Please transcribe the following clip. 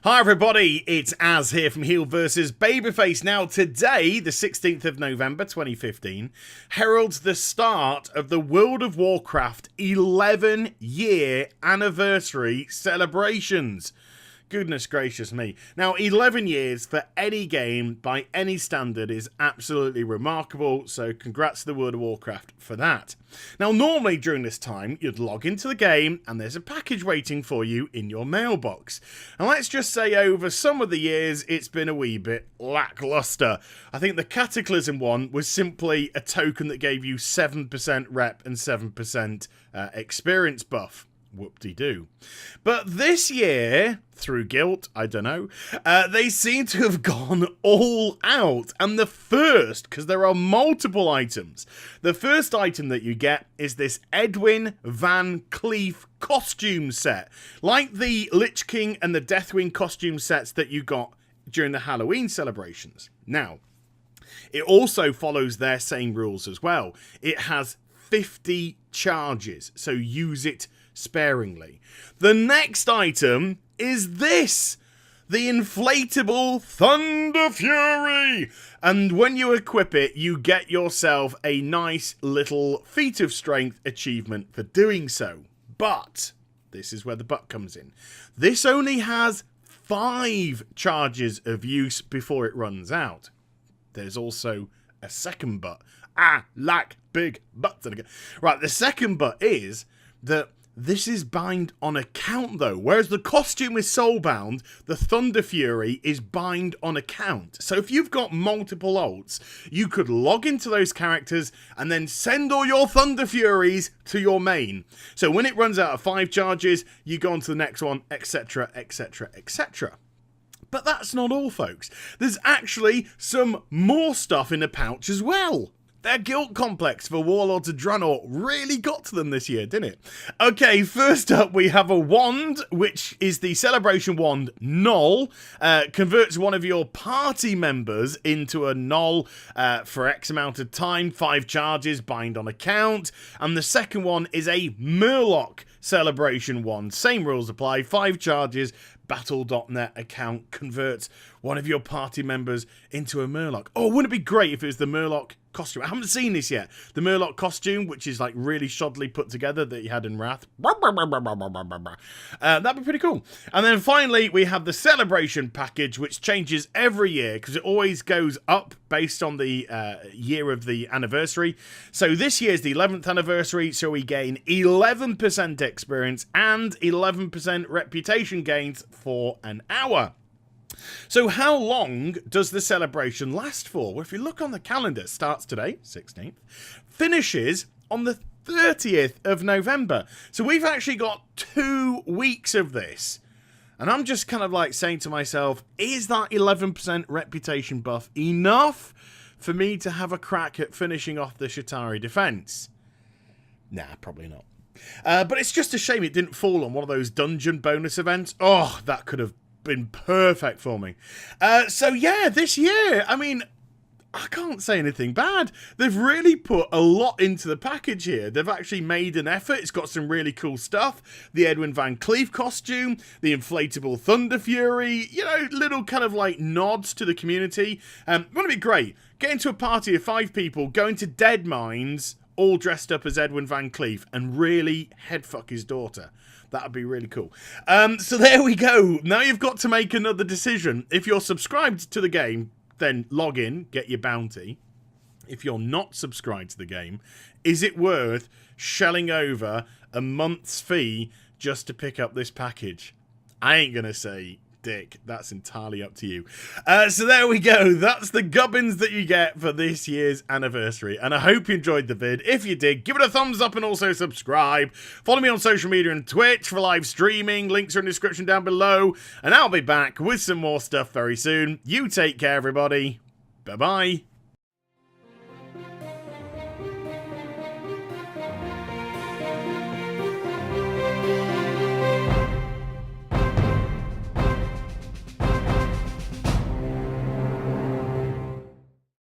Hi everybody, it's Az here from Heel vs Babyface. Now today, the 16th of November 2015, heralds the start of the World of Warcraft 11-year anniversary celebrations. Goodness gracious me. Now, 11 years for any game by any standard is absolutely remarkable, so congrats to the World of Warcraft for that. Now, normally during this time, you'd log into the game and there's a package waiting for you in your mailbox. And let's just say over some of the years, it's been a wee bit lackluster. I think the Cataclysm one was simply a token that gave you 7% rep and 7% experience buff. Whoop-de-doo. But this year, through guilt, I don't know, they seem to have gone all out. And the first, because there are multiple items, the first item that you get is this Edwin Van Cleef costume set. Like the Lich King and the Deathwing costume sets that you got during the Halloween celebrations. Now, it also follows their same rules as well. It has 50 charges, so use it sparingly. The next item is this, the inflatable Thunder Fury, and when you equip it you get yourself a nice little feat of strength achievement for doing so. But this is where the but comes in. This only has 5 charges of use before it runs out. There's also a second but. Like big butts. Right, the second but is that this is bind on account though. Whereas the costume is soulbound, the Thunder Fury is bind on account. So if you've got multiple ults, you could log into those characters and then send all your Thunder Furies to your main. So when it runs out of 5 charges, you go on to the next one, etc, etc, etc. But that's not all, folks. There's actually some more stuff in the pouch as well. Their guilt complex for Warlords of Draenor really got to them this year, didn't it? Okay, first up we have a wand, which is the Celebration Wand Null. Converts one of your party members into a Null for X amount of time, 5 charges, bind on account. And the second one is a Murloc Celebration Wand. Same rules apply, 5 charges, Battle.net account converts one of your party members into a Murloc. Oh, wouldn't it be great if it was the Murloc costume? I haven't seen this yet. The Murloc costume, which is like really shoddily put together that you had in Wrath. That'd be pretty cool. And then finally, we have the Celebration package, which changes every year because it always goes up based on the year of the anniversary. So this year's the 11th anniversary, so we gain 11% experience and 11% reputation gains for an hour. So how long does the celebration last for? Well, if you look on the calendar, it starts today, 16th, finishes on the 30th of November. So we've actually got 2 weeks of this. And I'm just kind of like saying to myself, is that 11% reputation buff enough for me to have a crack at finishing off the Shatari defense? Nah, probably not. But it's just a shame it didn't fall on one of those dungeon bonus events. Oh, that could have been perfect for me. So yeah, this year, I mean, I can't say anything bad. They've really put a lot into the package here. They've actually made an effort. It's got some really cool stuff. The Edwin Van Cleef costume, the inflatable Thunder Fury, you know, little kind of like nods to the community. Wouldn't it be great? Get into a party of 5 people, go into Dead Mines, all dressed up as Edwin Van Cleef, and really headfuck his daughter. That would be really cool. So there we go. Now you've got to make another decision. If you're subscribed to the game, then log in, get your bounty. If you're not subscribed to the game, is it worth shelling over a month's fee just to pick up this package? I ain't going to say dick. That's entirely up to you. So there we go. That's the gubbins that you get for this year's anniversary. And I hope you enjoyed the vid. If you did, give it a thumbs up and also subscribe. Follow me on social media and Twitch for live streaming. Links are in the description down below. And I'll be back with some more stuff very soon. You take care, everybody. Bye-bye.